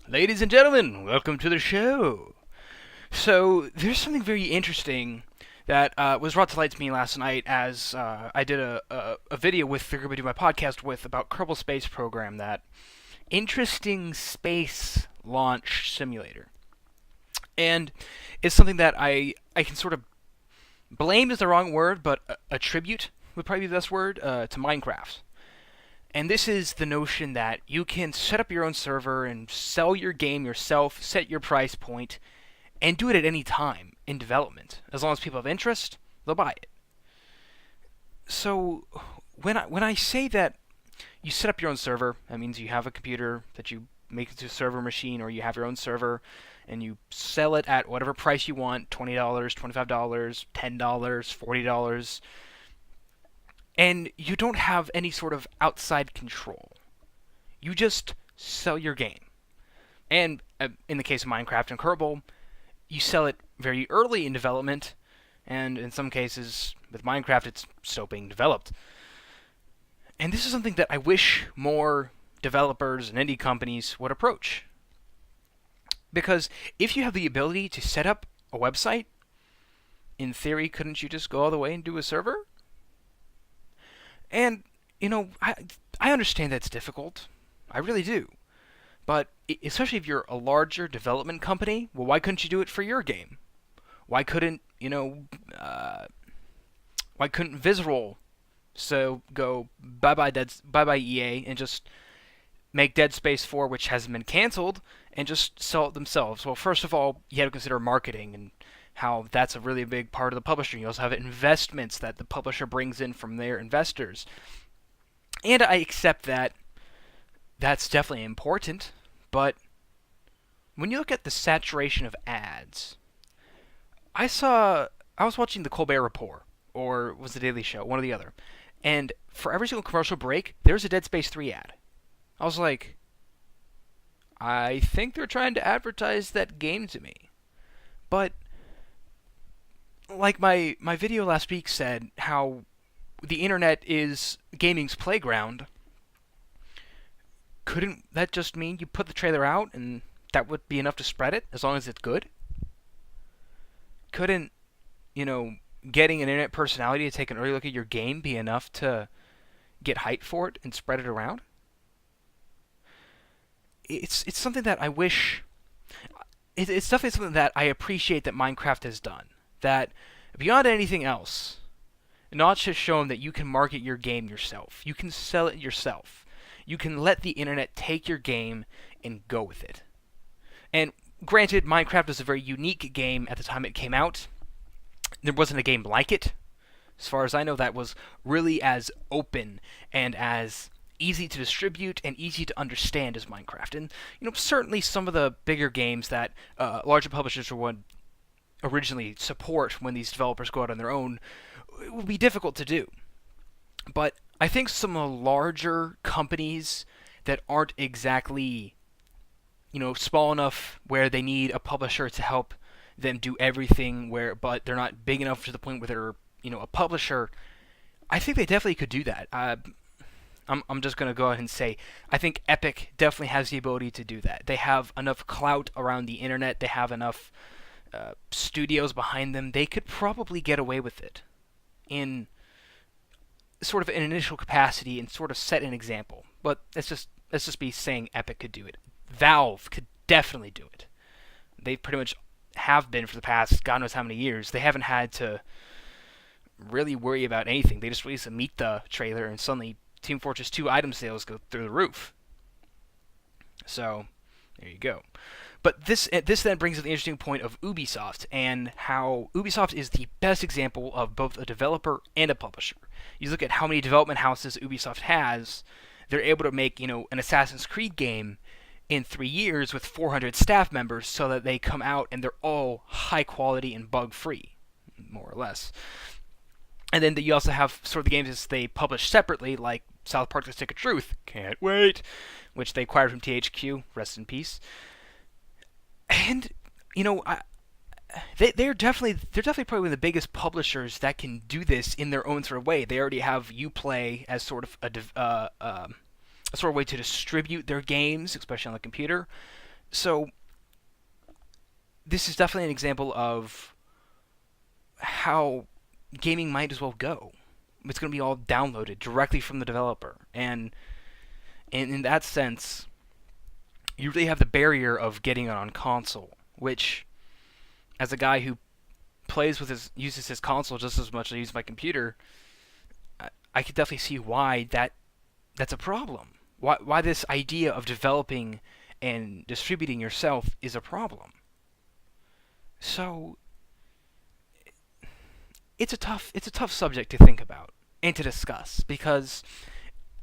Ladies and gentlemen, welcome to the show. So, there's something very interesting that was brought to light to me last night as I did a video with the group I do my podcast with about Kerbal Space Program, that interesting space launch simulator. And it's something that I can sort of blame is the wrong word, but attribute would probably be the best word to Minecraft. And this is the notion that you can set up your own server and sell your game yourself, set your price point, and do it at any time in development. As long as people have interest, they'll buy it. So when I say that you set up your own server, that means you have a computer that you make into a server machine, or you have your own server and you sell it at whatever price you want, $20, $25, $10, $40, and you don't have any sort of outside control. You just sell your game. And in the case of Minecraft and Kerbal, you sell it very early in development, and in some cases, with Minecraft, it's still being developed. And this is something that I wish more developers and indie companies would approach. Because if you have the ability to set up a website, in theory, couldn't you just go all the way and do a server? And, I understand that's difficult. I really do. But especially if you're a larger development company, well, why couldn't you do it for your game? Why couldn't, why couldn't Visceral go bye bye EA and just make Dead Space 4, which hasn't been canceled, and just sell it themselves? Well, first of all, you have to consider marketing and how that's a really big part of the publisher. You also have investments that the publisher brings in from their investors. And I accept that that's definitely important, but when you look at the saturation of ads, I was watching the Colbert Report, or was the Daily Show, one or the other, and for every single commercial break, there's a Dead Space 3 ad. I was like, I think they're trying to advertise that game to me. But like my video last week said, how the internet is gaming's playground, couldn't that just mean you put the trailer out and that would be enough to spread it, as long as it's good? Couldn't, getting an internet personality to take an early look at your game be enough to get hype for it and spread it around? It's something that I wish... It's definitely something that I appreciate that Minecraft has done. That, beyond anything else, Notch has shown that you can market your game yourself. You can sell it yourself. You can let the internet take your game and go with it. And granted, Minecraft was a very unique game at the time it came out. There wasn't a game like it. As far as I know, that was really as open and as easy to distribute and easy to understand as Minecraft. And, certainly some of the bigger games that larger publishers would originally support when these developers go out on their own, it would be difficult to do. But I think some of the larger companies that aren't exactly, small enough where they need a publisher to help them do everything, but they're not big enough to the point where they're, a publisher, I think they definitely could do that. I'm just going to go ahead and say, I think Epic definitely has the ability to do that. They have enough clout around the internet. They have enough studios behind them. They could probably get away with it in sort of an initial capacity and sort of set an example. But let's just be saying Epic could do it. Valve could definitely do it. They pretty much have been for the past God knows how many years. They haven't had to really worry about anything. They just release a Meet the trailer and suddenly Team Fortress 2 item sales go through the roof. So, there you go. But this then brings up the interesting point of Ubisoft, and how Ubisoft is the best example of both a developer and a publisher. You look at how many development houses Ubisoft has, they're able to make, an Assassin's Creed game in 3 years with 400 staff members, so that they come out and they're all high quality and bug free, more or less. And then you also have sort of the games they publish separately, like South Park: The Stick of Truth, can't wait, which they acquired from THQ, rest in peace. And they're definitely probably one of the biggest publishers that can do this in their own sort of way. They already have Uplay as sort of a sort of way to distribute their games, especially on the computer. So this is definitely an example of how gaming might as well go. It's going to be all downloaded directly from the developer, and in that sense, you really have the barrier of getting it on console, which, as a guy who uses his console just as much as I use my computer, I could definitely see why that's a problem. Why this idea of developing and distributing yourself is a problem. So it's a tough subject to think about and to discuss, because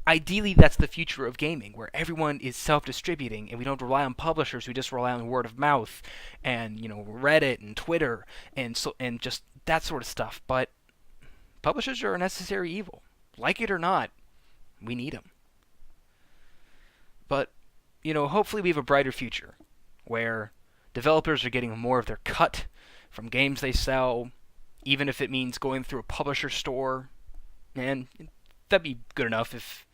ideally that's the future of gaming, where everyone is self-distributing and we don't rely on publishers. We just rely on word of mouth and Reddit and Twitter and just that sort of stuff. But publishers are a necessary evil, like it or not. We need them. But hopefully we have a brighter future where developers are getting more of their cut from games they sell, even if it means going through a publisher store. And that'd be good enough if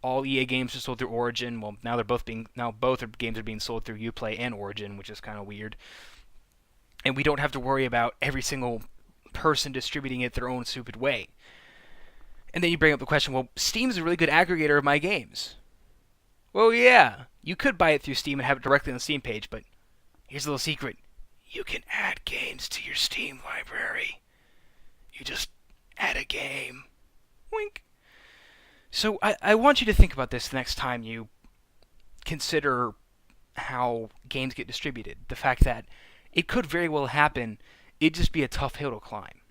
all EA games are sold through Origin. Well, now both games are being sold through Uplay and Origin, which is kind of weird. And we don't have to worry about every single person distributing it their own stupid way. And then you bring up the question, well, Steam's a really good aggregator of my games. Well, yeah, you could buy it through Steam and have it directly on the Steam page, but here's a little secret. You can add games to your Steam library. You just add a game. Wink. So I want you to think about this the next time you consider how games get distributed. The fact that it could very well happen, it'd just be a tough hill to climb.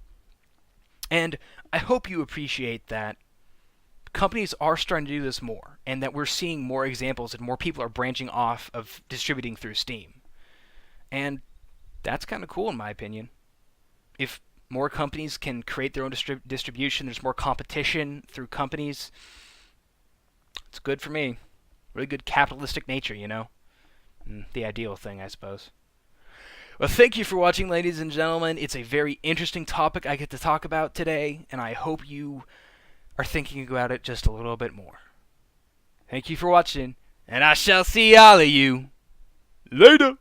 And I hope you appreciate that companies are starting to do this more, and that we're seeing more examples and more people are branching off of distributing through Steam. And that's kind of cool in my opinion. If more companies can create their own distribution, there's more competition through companies, it's good for me. Really good capitalistic nature, the ideal thing, I suppose. Well, thank you for watching, ladies and gentlemen. It's a very interesting topic I get to talk about today, and I hope you are thinking about it just a little bit more. Thank you for watching, and I shall see all of you later.